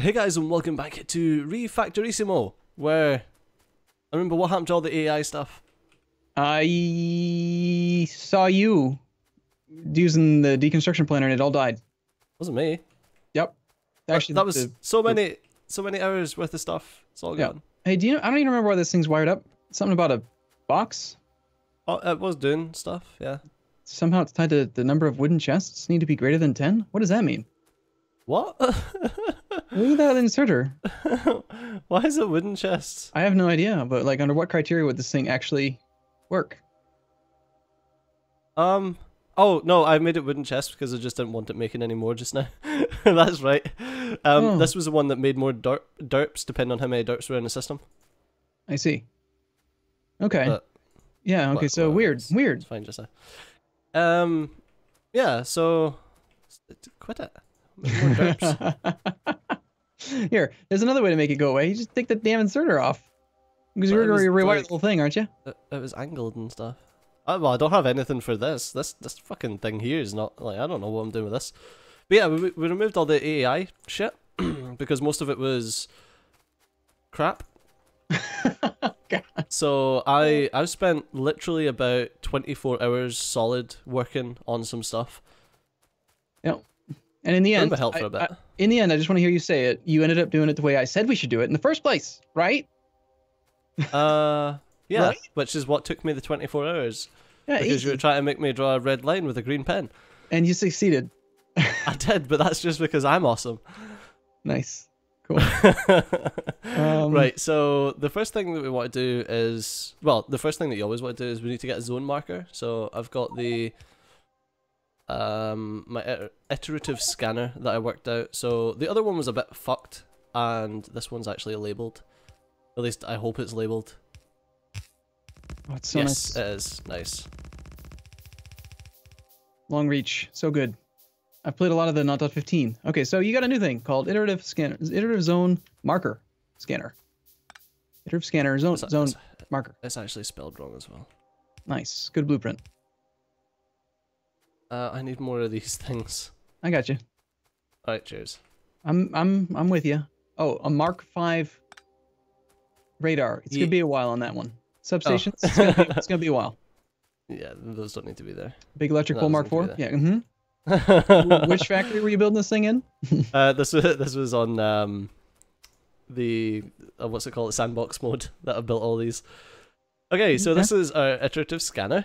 Hey guys, and welcome back to ReFactorissimo, where I remember what happened to all the AI stuff. I saw you using the deconstruction planner and it all died. Wasn't me. Yep. Actually, that was so many hours worth of stuff. It's all gone. Hey, do you know? I don't even remember why this thing's wired up. Something about a box. Oh, it was doing stuff. Yeah. Somehow it's tied to the number of wooden chests need to be greater than 10. What does that mean? What? Look at that inserter. Why is it wooden chests? I have no idea, but like, under what criteria would this thing actually work? Oh no, I made it wooden chests because I just didn't want it making any more just now. That's right. This was the one that made more derps depending on how many derps were in the system. I see. Okay. But, yeah. Okay. So weird. Weird. It's fine just now. Yeah. So quit it. Make more derps. Here, there's another way to make it go away. You just take the damn inserter off. Because you're going to rewire the whole thing, aren't you? It was angled and stuff. Well, I don't have anything for this. This fucking thing here is not, like, I don't know what I'm doing with this. But yeah, we removed all the AI shit, because most of it was crap. God. So I've spent literally about 24 hours solid working on some stuff. Yep. And in the end, help for a bit. In the end, I just want to hear you say it. You ended up doing it the way I said we should do it in the first place, right? Yeah, right? Which is what took me the 24 hours. Yeah, because easy. you were trying to make me draw a red line with a green pen. And you succeeded. I did, but that's just because I'm awesome. Nice. Cool. Right, so the first thing that we want to do is, well, the first thing that you always want to do is we need to get a zone marker. So I've got the my iterative scanner that I worked out. So the other one was a bit fucked, and this one's actually labeled. At least I hope it's labeled. Oh, it's so yes, nice. It is nice. Long reach, so good. I've played a lot of the 0.15. Okay, so you got a new thing called iterative scanner, iterative zone marker scanner. Iterative scanner zone marker. It's actually spelled wrong as well. Nice, good blueprint. I need more of these things. I got you. All right, cheers. I'm with you. Oh, a Mark V radar. It's gonna be a while on that one. Substations. Oh. It's gonna be a while. Yeah, those don't need to be there. Big electrical Mark IV. Yeah. Mm-hmm. Which factory were you building this thing in? This was on the what's it called, the sandbox mode that I built all these. Okay, so this is our iterative scanner.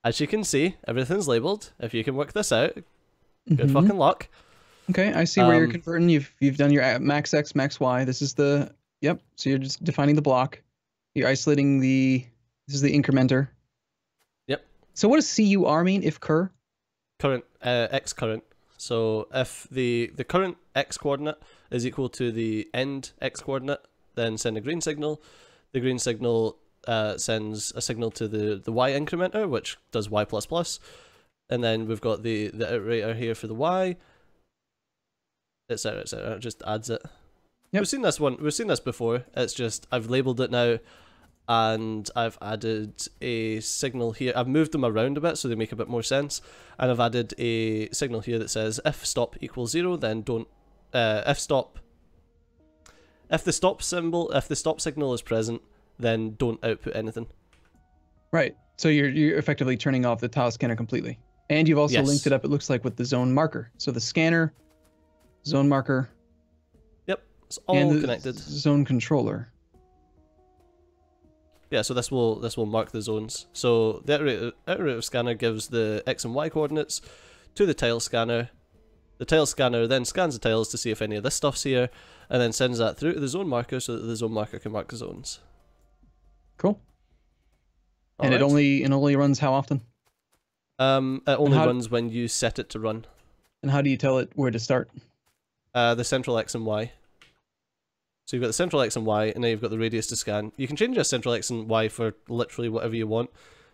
As you can see, everything's labeled. If you can work this out, good fucking luck. Okay, I see where you're converting. You've done your max X, max Y. This is the yep. So you're just defining the block. You're isolating the. This is the incrementer. Yep. So what does CUR mean? If cur? Current X current. So if the current X coordinate is equal to the end X coordinate, then send a green signal. The green signal sends a signal to the Y incrementer, which does Y++, and then we've got the iterator here for the Y, etc., etc. It just adds it. Yep. We've seen this before. It's just I've labeled it now, and I've added a signal here. I've moved them around a bit so they make a bit more sense, and I've added a signal here that says if stop equals 0, then don't if the stop signal is present, then don't output anything. Right. So you're effectively turning off the tile scanner completely. And you've also linked it up, it looks like, with the zone marker. So the scanner, zone marker. Yep. It's all connected. Zone controller. Yeah, so this will mark the zones. So the iterative scanner gives the X and Y coordinates to the tile scanner. The tile scanner then scans the tiles to see if any of this stuff's here, and then sends that through to the zone marker so that the zone marker can mark the zones. Cool. And it only runs how often? It only runs when you set it to run. And how do you tell it where to start? The central X and Y. So you've got the central X and Y, and then you've got the radius to scan. You can change your central X and Y for literally whatever you want.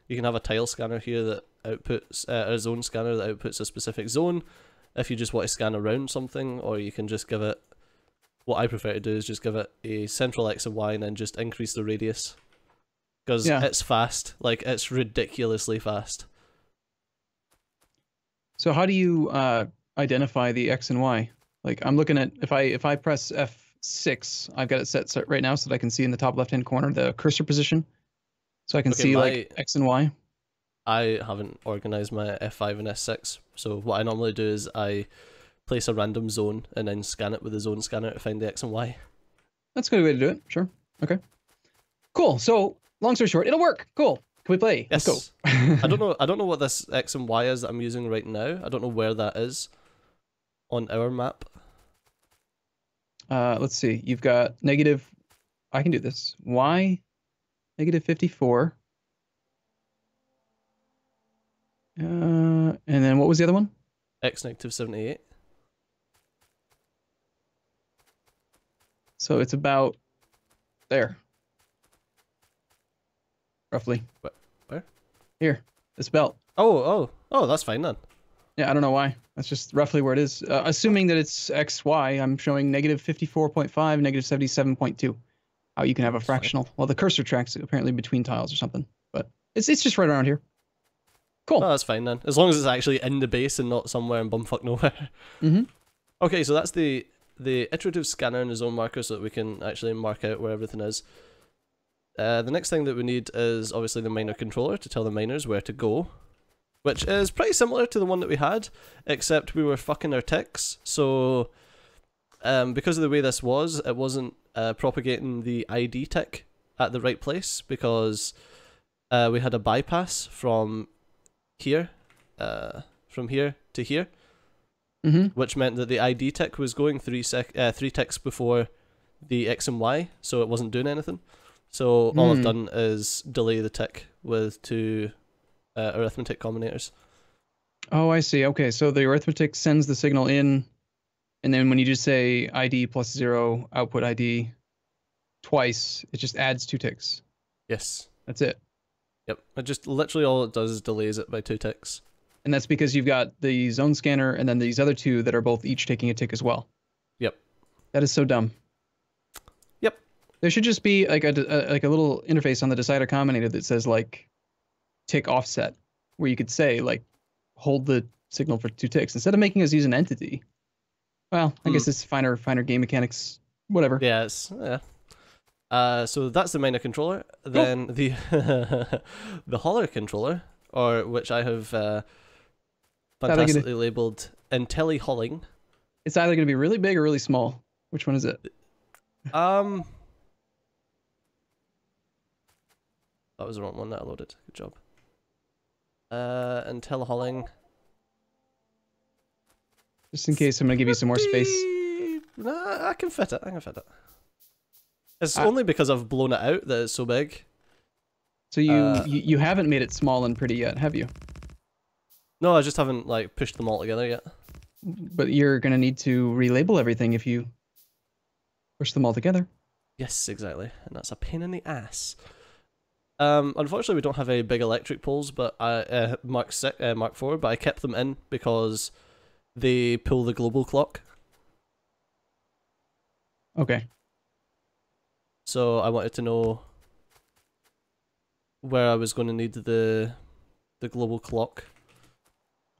You can have a tile scanner here that outputs a zone scanner that outputs a specific zone if you just want to scan around something, or you can just give it, what I prefer to do is just give it a central X and Y and then just increase the radius. Because it's fast, like it's ridiculously fast. So how do you identify the X and Y? Like I'm looking at if I press F6, I've got it set right now so that I can see in the top left hand corner the cursor position, so I can see like X and Y. I haven't organized my F5 and S6, so what I normally do is I place a random zone and then scan it with the zone scanner to find the X and Y. That's a good way to do it. Sure. Okay. Cool. So long story short, it'll work. Cool. Can we play? Yes. Let's go. I don't know what this X and Y is that I'm using right now. I don't know where that is on our map. Let's see. You've got negative. I can do this. Y, negative 54. And then what was the other one? X negative 78. So it's about there. Roughly. Where? Here. This belt. Oh, that's fine then. Yeah, I don't know why. That's just roughly where it is. Assuming that it's XY, I'm showing negative 54.5, negative 77.2. How you can have a fractional. Well, the cursor tracks apparently between tiles or something. But it's just right around here. Cool. Oh, that's fine then. As long as it's actually in the base and not somewhere in bumfuck nowhere. Mm-hmm. Okay, so that's the iterative scanner and the zone marker so that we can actually mark out where everything is. The next thing that we need is obviously the miner controller to tell the miners where to go, which is pretty similar to the one that we had, except we were fucking our ticks. So because of the way this was, it wasn't propagating the ID tick at the right place because we had a bypass from here to here. Mm-hmm. Which meant that the ID tick was going three ticks before the X and Y, so it wasn't doing anything. So all I've done is delay the tick with two arithmetic combinators. Oh, I see. Okay, so the arithmetic sends the signal in, and then when you just say ID plus 0, output ID twice, it just adds 2 ticks. Yes. That's it. Yep. It just literally all it does is delays it by 2 ticks. And that's because you've got the zone scanner and then these other two that are both each taking a tick as well. Yep. That is so dumb. Yep. There should just be like a little interface on the decider combinator that says like tick offset, where you could say like hold the signal for 2 ticks instead of making us use an entity. Well, I guess it's finer game mechanics, whatever. Yeah, so that's the miner controller. Then the the holler controller, or which I have fantastically labeled IntelliHolling. It's either going to be really big or really small. Which one is it? That was the wrong one that I loaded. Good job. IntelliHolling. Just in case I'm going to give you some more space. Nah, I can fit it. It's only because I've blown it out that it's so big. So you haven't made it small and pretty yet, have you? No, I just haven't like pushed them all together yet. But you're gonna need to relabel everything if you push them all together. Yes, exactly, and that's a pain in the ass. Unfortunately, we don't have any big electric poles, but Mark 4, but I kept them in because they pull the global clock. Okay. So I wanted to know where I was going to need the global clock.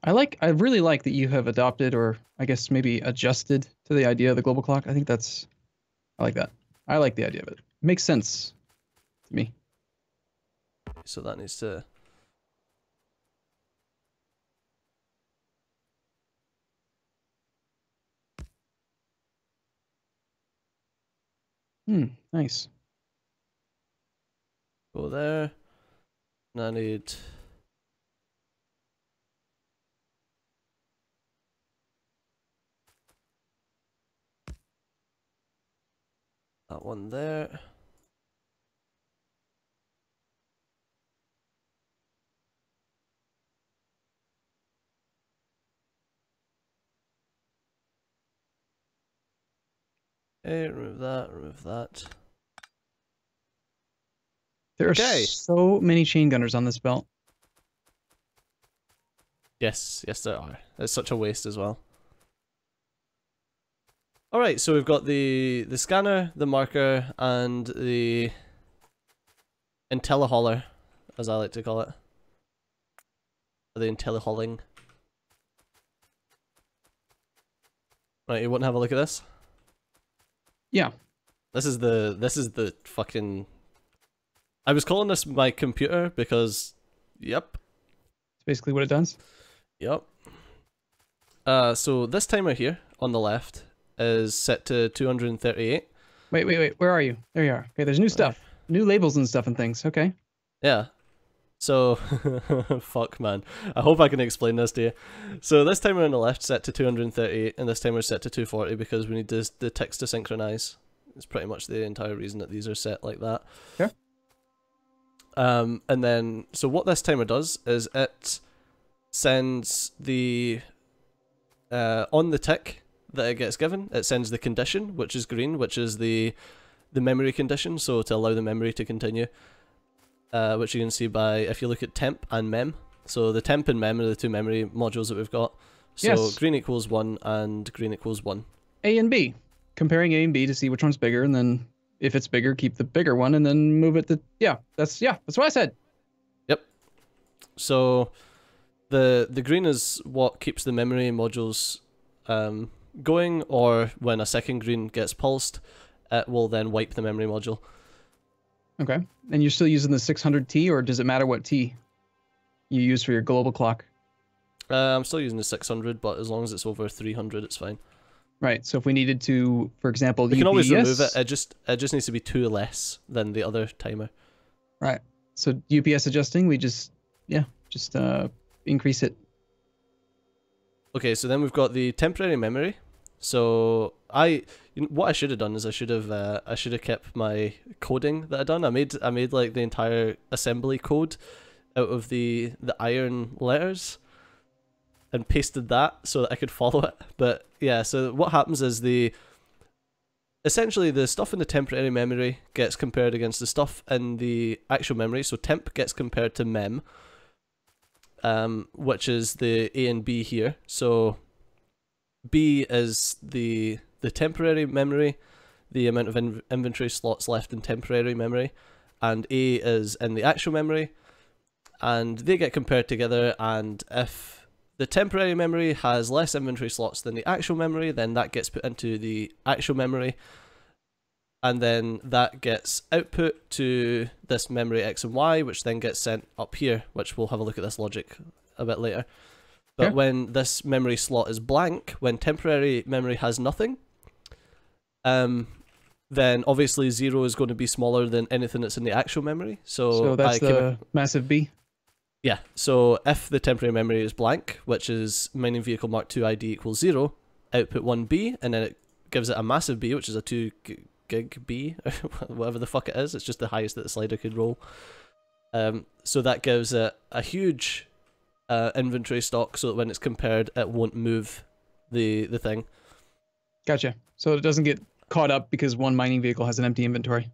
I really like that you have adopted, or I guess maybe adjusted to the idea of the global clock. I like that. I like the idea of it. It makes sense to me. So that needs to... Nice. Go there. And I need... that one there. Okay, remove that. There are so many chain gunners on this belt. Yes, there are. It's such a waste as well. Alright, so we've got the scanner, the marker, and the IntelliHoller, as I like to call it. Or the IntelliHolling. Right, you want to have a look at this? Yeah. This is the fucking. I was calling this my computer because, yep. It's basically what it does. Yep. So this timer here on the left is set to 238. Wait. Where are you? There you are. Okay, there's new stuff. New labels and stuff and things. Okay. Yeah. So, fuck man. I hope I can explain this to you. So this timer on the left set to 238 and this timer is set to 240 because we need the ticks to synchronize. It's pretty much the entire reason that these are set like that. Yeah. And then, so what this timer does is it sends the, on the tick that it gets given, it sends the condition, which is green, which is the memory condition, so to allow the memory to continue. Which you can see by, if you look at temp and mem. So the temp and mem are the two memory modules that we've got. So yes. Green equals 1 and green equals 1. A and B. Comparing A and B to see which one's bigger, and then if it's bigger, keep the bigger one, and then move it to, that's what I said. Yep. So the green is what keeps the memory modules going, or when a second green gets pulsed, it will then wipe the memory module. Okay. And you're still using the 600T, or does it matter what T you use for your global clock? I'm still using the 600, but as long as it's over 300, it's fine. Right. So if we needed to, for example, we can always remove it. It just needs to be 2 less than the other timer. Right. So UPS adjusting, we just increase it. Okay. So then we've got the temporary memory. So what I should have done is I should have kept my coding that I done. I made like the entire assembly code out of the iron letters and pasted that so that I could follow it. But yeah, so what happens is essentially the stuff in the temporary memory gets compared against the stuff in the actual memory. So temp gets compared to mem, which is the A and B here. So B is the temporary memory, the amount of inventory slots left in temporary memory, and A is in the actual memory, and they get compared together, and if the temporary memory has less inventory slots than the actual memory, then that gets put into the actual memory, and then that gets output to this memory X and Y, which then gets sent up here, which we'll have a look at this logic a bit later. But when this memory slot is blank, when temporary memory has nothing, then obviously 0 is going to be smaller than anything that's in the actual memory. So that's the massive B? Yeah, so if the temporary memory is blank, which is mining vehicle mark 2 ID equals 0, output 1B, and then it gives it a massive B, which is a 2 gig B, or whatever the fuck it is. It's just the highest that the slider could roll. So that gives it a huge inventory stock, so that when it's compared, it won't move the thing. Gotcha. So it doesn't get caught up because one mining vehicle has an empty inventory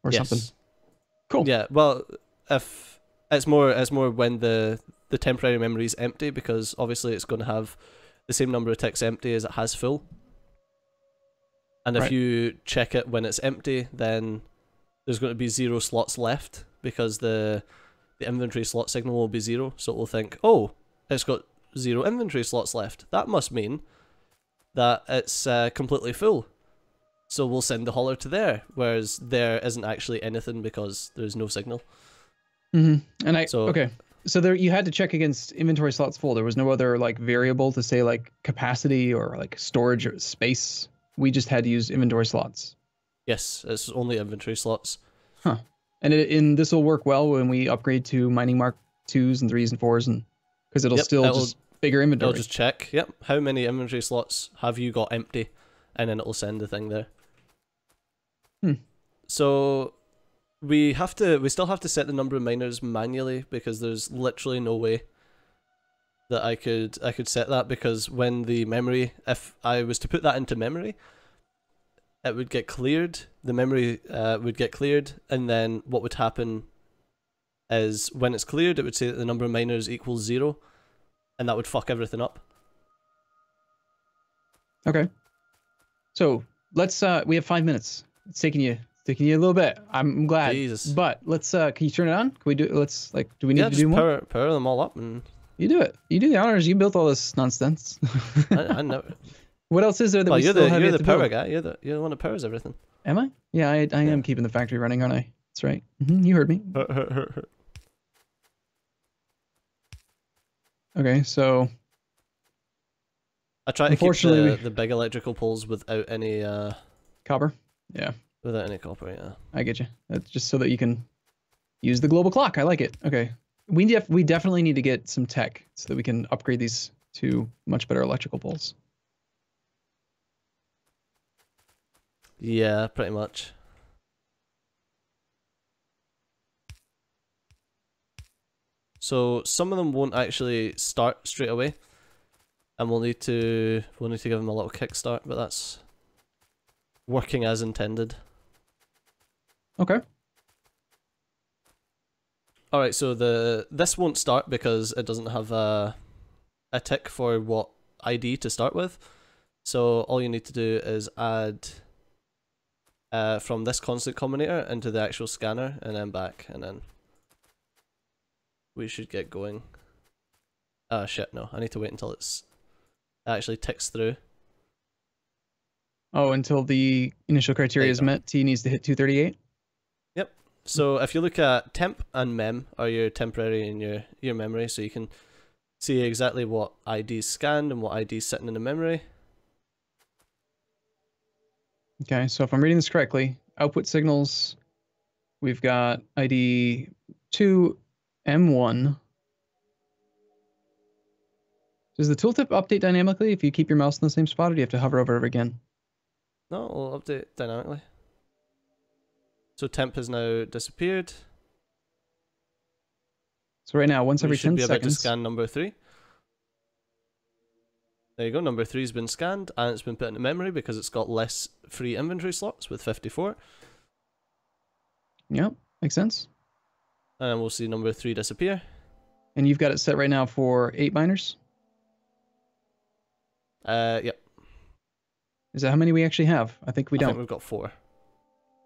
or something. Cool. Yeah, well, if it's more when the temporary memory is empty, because obviously it's going to have the same number of ticks empty as it has full. And if you check it when it's empty, then there's going to be 0 slots left, because the inventory slot signal will be 0, so it will think, oh, it's got 0 inventory slots left. That must mean that it's completely full. So we'll send the hauler to there, whereas there isn't actually anything because there's no signal. Mm-hmm. And so there you had to check against inventory slots full. There was no other like variable to say like capacity or like storage or space. We just had to use inventory slots. Yes, it's only inventory slots. Huh. And this will work well when we upgrade to mining mark 2s and 3s and 4s, and because it'll just bigger inventory. It'll just check. Yep. How many inventory slots have you got empty? And then it'll send the thing there. So we still have to set the number of miners manually, because there's literally no way that I could set that, because when the memory, if I was to put that into memory, it would get cleared, the memory would get cleared, and then what would happen is when it's cleared, it would say that the number of miners equals 0, and that would fuck everything up. Okay. So let's we have 5 minutes. It's taking you a little bit. I'm glad. Jesus. But let's can you turn it on? Can we do do we need to do more? Power them all up and you do it. You do the honors. You built all this nonsense. I know. What else is there that Well, we you're still have you're yet the to power build? guy. You're the one that powers everything. Am I? Yeah, I am keeping the factory running, aren't I? That's right. You heard me. Okay, so I try to keep unfortunately the big electrical poles without any copper. Yeah, without any copper. Yeah. I get you. That's just so that you can use the global clock. I like it. Okay, we definitely need to get some tech so that we can upgrade these to much better electrical poles. Yeah, pretty much. So some of them won't actually start straight away, and we'll need to give them a little kickstart, but that's working as intended. Okay. All right, so this won't start because it doesn't have a tick for what ID to start with. So all you need to do is add from this constant combinator into the actual scanner and then back, and then we should get going. Ah, shit, no. I need to wait until it actually ticks through. Oh, until the initial criteria is met, T needs to hit 238? Yep. So if you look at temp and mem are your temporary and your memory, so you can see exactly what ID is scanned and what ID is sitting in the memory. Okay, so if I'm reading this correctly, output signals, we've got ID 2 M1. Does the tooltip update dynamically if you keep your mouse in the same spot, or do you have to hover over it again? No, it'll update dynamically. So temp has now disappeared. So right now, once every 10 should be about to seconds. scan number 3. There you go, number 3's been scanned, and it's been put into memory because it's got less free inventory slots with 54. Yep, makes sense. And we'll see number 3 disappear. And you've got it set right now for 8 miners? Yep. Is that how many we actually have? I think we don't. I think we've got 4.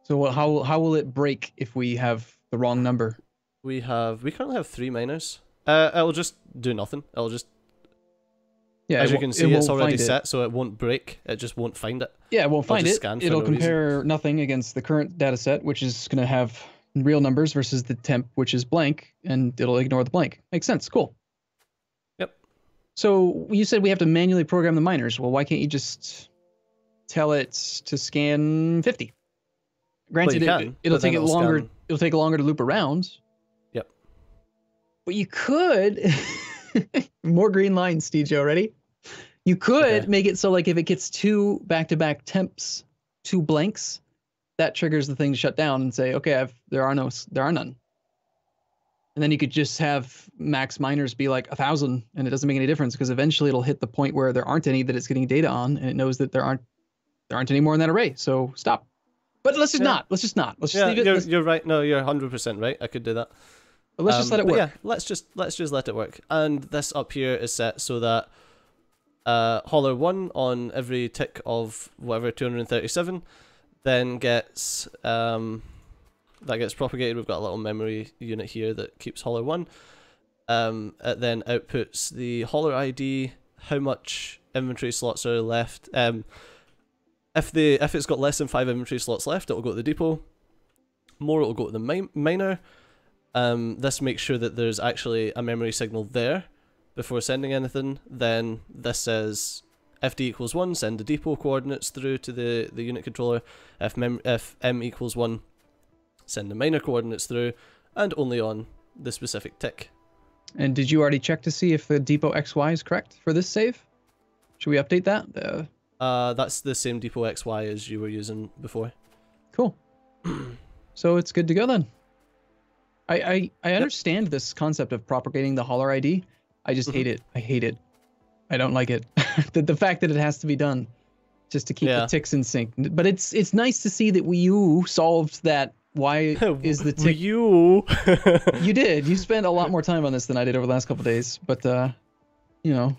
So how will it break if we have the wrong number? We currently have 3 miners. It'll just do nothing. It'll just, yeah, as you can see, it's already set, so it won't break. It just won't find it. Yeah, it won't find it. It'll no compare nothing against the current data set, which is going to have real numbers versus the temp, which is blank, and it'll ignore the blank. Makes sense. Cool. Yep. So you said we have to manually program the miners. Well, why can't you just tell it to scan 50? Granted, it'll take it longer. It'll take longer to loop around. Yep. But you could more green lines, Stejo. Ready? You could make it so like if it gets 2 back-to-back temps, 2 blanks, that triggers the thing to shut down and say, okay, there are none. And then you could just have max miners be like 1,000, and it doesn't make any difference because eventually it'll hit the point where there aren't any that it's getting data on, and it knows that there aren't any more in that array. So stop. But let's just not. Let's just leave it. You're right. No, you're 100% right. I could do that. But let's just let it work. Yeah, let's just let it work. And this up here is set so that holler 1 on every tick of whatever 237 then gets that gets propagated. We've got a little memory unit here that keeps holler 1. It then outputs the holler ID, how much inventory slots are left. If it's got less than 5 inventory slots left, it'll go to the depot. More, it'll go to the miner. This makes sure that there's actually a memory signal there before sending anything. Then this says if d equals 1, send the depot coordinates through to the unit controller. If m equals 1, send the miner coordinates through, and only on the specific tick. And did you already check to see if the depot XY is correct for this save? Should we update that? That's the same depot XY as you were using before. Cool. So it's good to go then. I understand this concept of propagating the holler ID. I just hate it. I hate it. I don't like it. the fact that it has to be done just to keep the ticks in sync. But it's nice to see that Wii U solved that. Why is the tick? Wii U. You did. You spent a lot more time on this than I did over the last couple of days. But you know,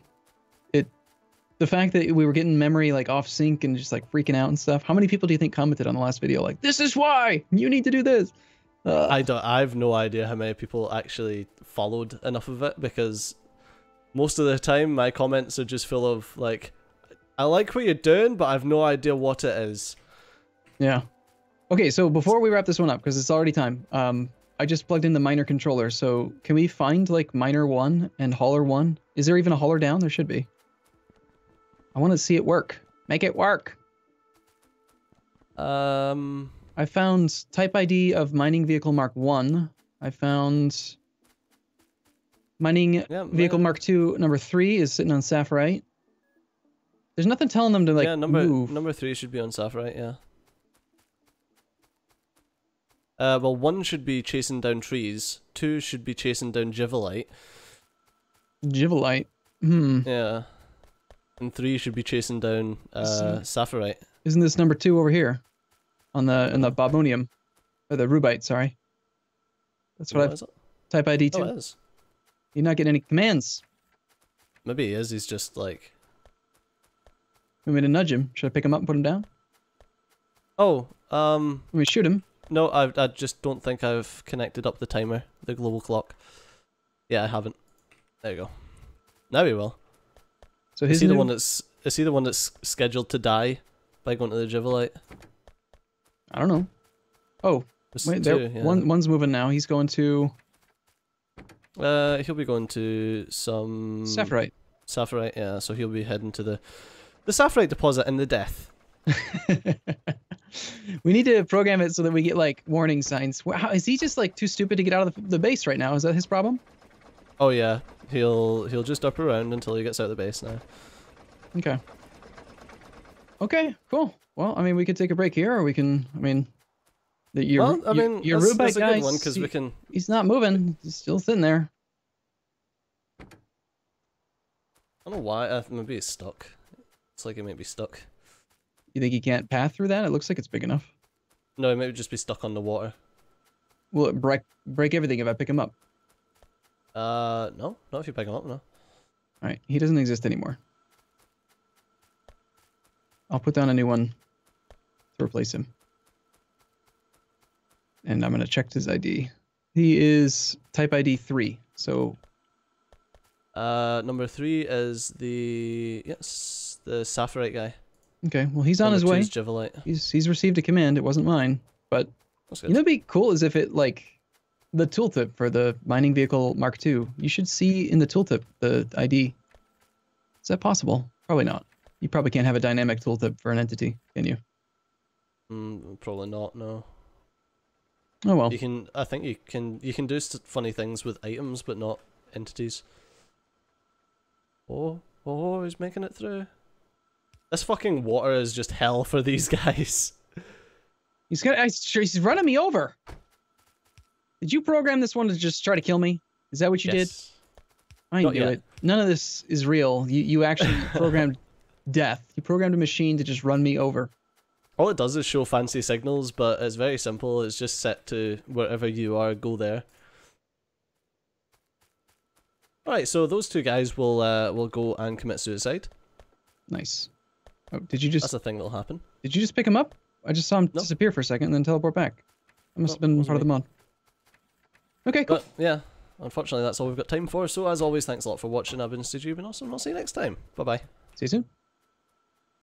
the fact that we were getting memory like off sync and just like freaking out and stuff. How many people do you think commented on the last video like, "This is why you need to do this"? I've no idea how many people actually followed enough of it, because most of the time my comments are just full of like, I like what you're doing, but I've no idea what it is. Yeah. Okay, so before we wrap this one up, because it's already time, I just plugged in the miner controller. So can we find like miner 1 and hauler 1? Is there even a hauler down? There should be. I want to see it work. Make it work. I found type ID of mining vehicle Mark 1. I found mining vehicle Mark 2 number 3 is sitting on Sapphirite. There's nothing telling them to like move. Number 3 should be on Sapphirite, yeah. Well, 1 should be chasing down trees. 2 should be chasing down Givelite. Givelite? Yeah. And 3 should be chasing down Sapphirite. Isn't this number 2 over here? On the in the Bobonium. Or the Rubite, sorry. That's what I've type ID 2. Oh, it is. You're not getting any commands. Maybe he is, he's just like... Want me to nudge him? Should I pick him up and put him down? Oh, Let me shoot him. No, I just don't think I've connected up the timer, the global clock. Yeah, I haven't. There you go. Now we will. So is he the one that's scheduled to die by going to the Givelite? I don't know. Oh, wait, there. Yeah. One's moving now. He's going to. He'll be going to some Sapphirite. Sapphirite, yeah. So he'll be heading to the Sapphirite deposit in the death. We need to program it so that we get like warning signs. How, is he just like too stupid to get out of the base right now? Is that his problem? Oh yeah, he'll just up around until he gets out of the base now. Okay. Okay, cool. Well, I mean, we could take a break here, or we can. I mean, your Rubite that's a guy. Good one, 'cause we can. He's not moving. He's still sitting there. I don't know why. Maybe he's stuck. It's like he might be stuck. You think he can't path through that? It looks like it's big enough. No, he might just be stuck on the water. Will it break everything if I pick him up? No, not if you pick him up, no. Alright, he doesn't exist anymore. I'll put down a new one to replace him. And I'm gonna check his ID. He is type ID 3, so... Number 3 is the Sapphirite guy. Okay, well he's on his way. Givelite. He's received a command. It wasn't mine, but you know, it'd be cool is if it like the tooltip for the mining vehicle Mark II. You should see in the tooltip the ID. Is that possible? Probably not. You probably can't have a dynamic tooltip for an entity, can you? Probably not. No. Oh well. You can. I think you can do funny things with items, but not entities. Oh, he's making it through. This fucking water is just hell for these guys. He's running me over. Did you program this one to just try to kill me? Is that what you did? I knew it. None of this is real. You actually programmed death. You programmed a machine to just run me over. All it does is show fancy signals, but it's very simple. It's just set to wherever you are, go there. Alright, so those two guys will go and commit suicide. Nice. Oh, did you just... That's a thing that'll happen. Did you just pick him up? I just saw him disappear for a second and then teleport back. That must have been part of the mod. Okay, cool. But yeah, unfortunately that's all we've got time for. So as always, thanks a lot for watching. I've been Stu. You've been awesome. I'll see you next time. Bye bye. See you soon.